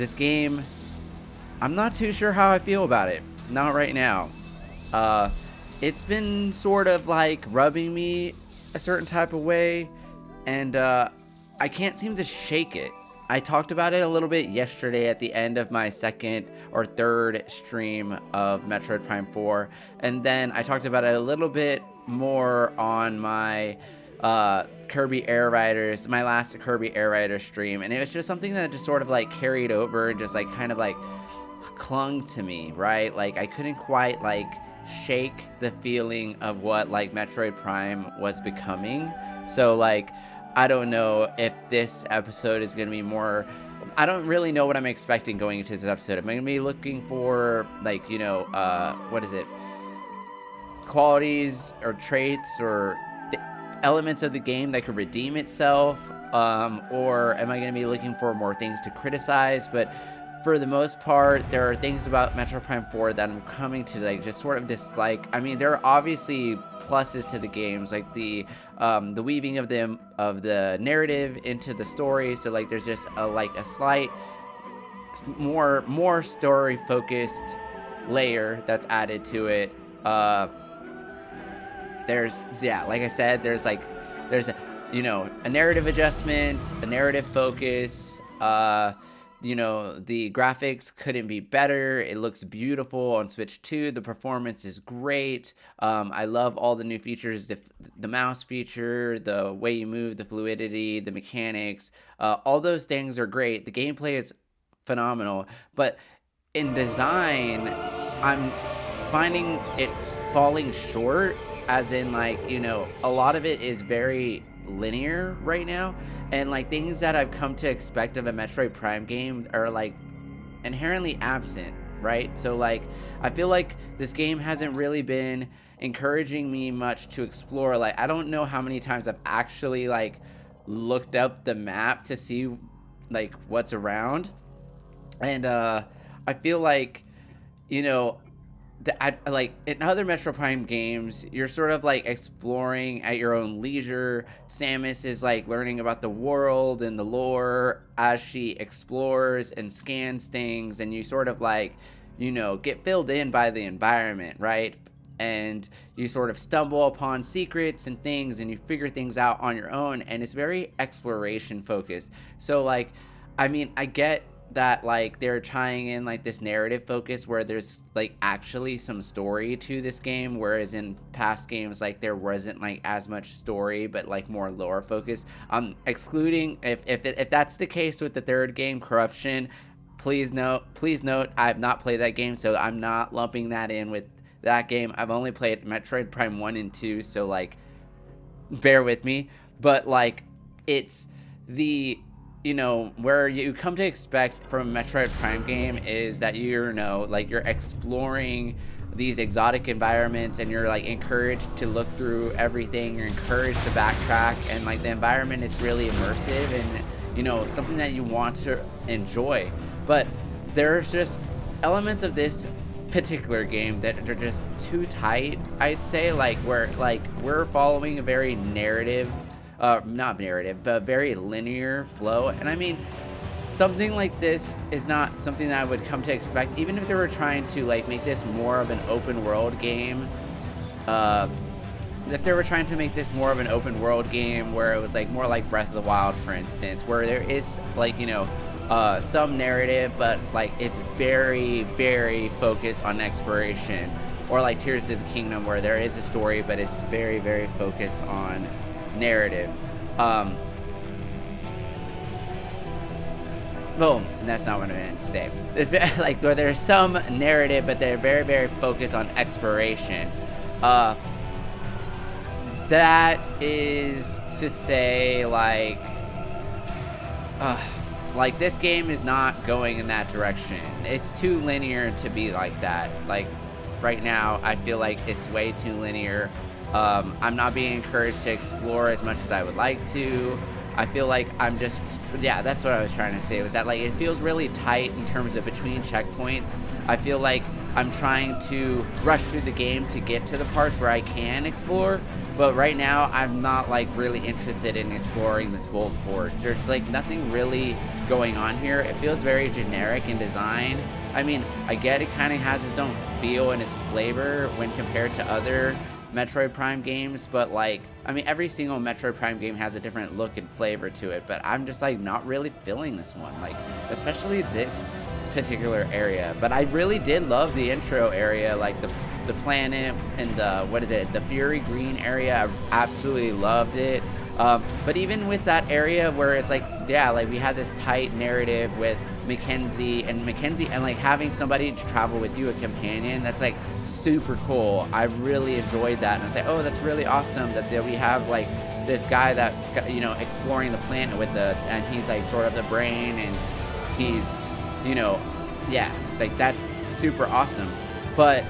This game, I'm not too sure how I feel about it. Not right now. It's been sort of like rubbing me a certain type of way, and I can't seem to shake it. I talked about it a little bit yesterday at the end of my second or third stream of Metroid Prime 4, and then I talked about it a little bit more on my Kirby Air Riders, my last Kirby Air Rider stream, and it was just something that just sort of like carried over and just like kind of like clung to me, right? Like I couldn't quite like shake the feeling of what like Metroid Prime was becoming. So like I don't know if this episode is going to be more, I don't really know what I'm expecting going into this episode. Am I going to be looking for like, you know, what is it? Qualities or traits or elements of the game that could redeem itself, or am I going to be looking for more things to criticize? But for the most part, there are things about Metroid Prime 4 that I'm coming to like just sort of dislike. I mean, there are obviously pluses to the games, like the weaving of the narrative into the story. So like there's just a slight more story focused layer that's added to it. There's, yeah, like I said, there's a, you know, a narrative adjustment, a narrative focus. You know, the graphics couldn't be better. It looks beautiful on Switch 2. The performance is great. I love all the new features, the mouse feature, the way you move, the fluidity, the mechanics. All those things are great. The gameplay is phenomenal. But in design, I'm finding it falling short, as in like, you know, a lot of it is very linear right now, and like things that I've come to expect of a Metroid Prime game are like inherently absent, right? So like I feel like this game hasn't really been encouraging me much to explore. Like I don't know how many times I've actually like looked up the map to see like what's around, and I feel like, you know, like in other Metro Prime games, you're sort of like exploring at your own leisure. Samus is like learning about the world and the lore as she explores and scans things, and you sort of like, you know, get filled in by the environment, right? And you sort of stumble upon secrets and things, and you figure things out on your own, and it's very exploration focused. So like, I mean, I get that like they're tying in like this narrative focus where there's like actually some story to this game, whereas in past games like there wasn't like as much story but like more lore focus. Excluding if that's the case with the third game, Corruption, please note I've not played that game, so I'm not lumping that in with that game. I've only played Metroid Prime 1 and 2, so like bear with me. But like it's the, you know, where you come to expect from a Metroid Prime game is that you know, like you're exploring these exotic environments, and you're like encouraged to look through everything. You're encouraged to backtrack, and like the environment is really immersive and, you know, something that you want to enjoy. But there's just elements of this particular game that are just too tight, I'd say. Like we're following a very narrative, not narrative, but very linear flow. And I mean, something like this is not something that I would come to expect, even if they were trying to like make this more of an open world game. If they were trying to make this more of an open world game where it was like more like Breath of the Wild, for instance, where there is like, you know, some narrative, but like it's very, very focused on exploration, or like Tears of the Kingdom, where there is a story, but it's very, very focused on narrative. Boom, that's not what I meant to say. It's very, like where there's some narrative, but they're very, very focused on exploration. That is to say, like this game is not going in that direction. It's too linear to be like that. Like right now, I feel like it's way too linear. I'm not being encouraged to explore as much as I would like to. I feel like I'm just, yeah, that's what I was trying to say, was that like it feels really tight in terms of between checkpoints. I feel like I'm trying to rush through the game to get to the parts where I can explore, but right now I'm not like really interested in exploring this Volt Forge. There's like nothing really going on here. It feels very generic in design. I mean, I get it kind of has its own feel and its flavor when compared to other Metroid Prime games, but like, I mean, every single Metroid Prime game has a different look and flavor to it, but I'm just like not really feeling this one, like especially this particular area. But I really did love the intro area, like the planet and the, what is it, the Fury Green area. I absolutely loved it. But even with that area where it's like, yeah, like we had this tight narrative with Mackenzie and like having somebody to travel with you, a companion, that's like super cool. I really enjoyed that, and I was like, oh, that's really awesome that we have like this guy that's, you know, exploring the planet with us, and he's like sort of the brain, and he's, you know, yeah, like that's super awesome. But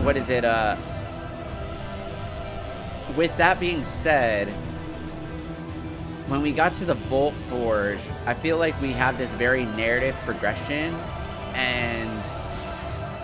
what is it, with that being said, when we got to the Volt Forge, I feel like we have this very narrative progression, and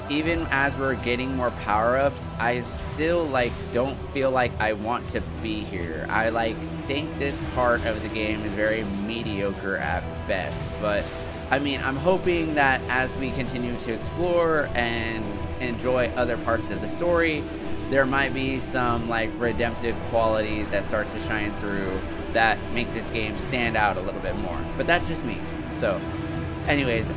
even as we're getting more power-ups, I still like don't feel like I want to be here. I like think this part of the game is very mediocre at best, but I mean, I'm hoping that as we continue to explore and enjoy other parts of the story, there might be some like redemptive qualities that start to shine through that make this game stand out a little bit more. But that's just me. So anyways,